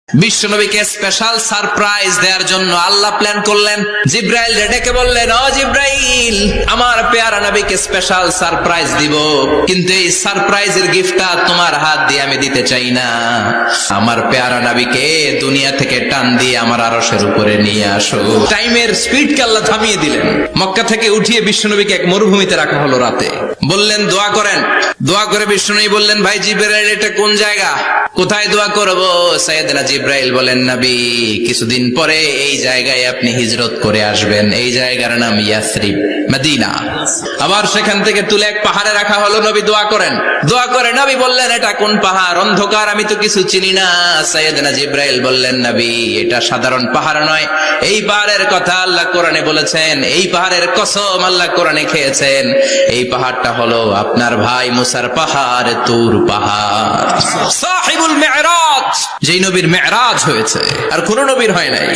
বিশ্বনবীকে special surprise দেওয়ার জন্য আল্লাহ প্ল্যান করলেন। জিব্রাইল ডেকে বললেন, ও জিব্রাইল, আমার পেয়ারা নবীকে স্পেশাল সারপ্রাইজ দিব, কিন্তু এই সারপ্রাইজের গিফটটা তোমার হাত দিয়ে আমি দিতে চাই না। আমার পেয়ারা নবীকে দুনিয়া থেকে টান দিয়ে আমার আরশের উপরে নিয়ে আসো। টাইমের স্পিডকে আল্লাহ থামিয়ে দিলেন। মক্কা থেকে উঠিয়ে বিশ্বনবীকে এক মরুভূমিতে রাখা হলো রাতে। বললেন দোয়া করেন। দোয়া করে বিশ্বনবী বললেন, ভাই জিব্রাইল, এটা কোন জায়গা, কোথায় দোয়া করব? সাইয়েদনা জিব্রাইল বলেন, নবী, কিছুদিন পরে এই জায়গায় আপনি হিজরত করে আসবেন। এই জায়গার নাম ইয়াসরিব, মদিনা। আবার সেখান থেকে তুলে এক পাহাড়ে রাখা হলো। নবী দোয়া করেন। দোয়া করে নবী বললেন, এটা কোন পাহাড়? অন্ধকার, আমি তো কিছু চিনি না। সাইয়েদনা জিব্রাইল বললেন, নবী, এটা সাধারণ পাহাড় নয়। এই পাহাড়ের কথা আল্লাহ কোরআনে বলেছেন। এই পাহাড়ের কসম আল্লাহ কোরআনে খেয়েছেন। এই পাহাড়টা হলো আপনার ভাই মুসার পাহাড়, তুর পাহাড়। সাহিবুল মেরাজ, যেই নবীর মেরাজ হয়েছে আর কোন নবীর হয় নাই।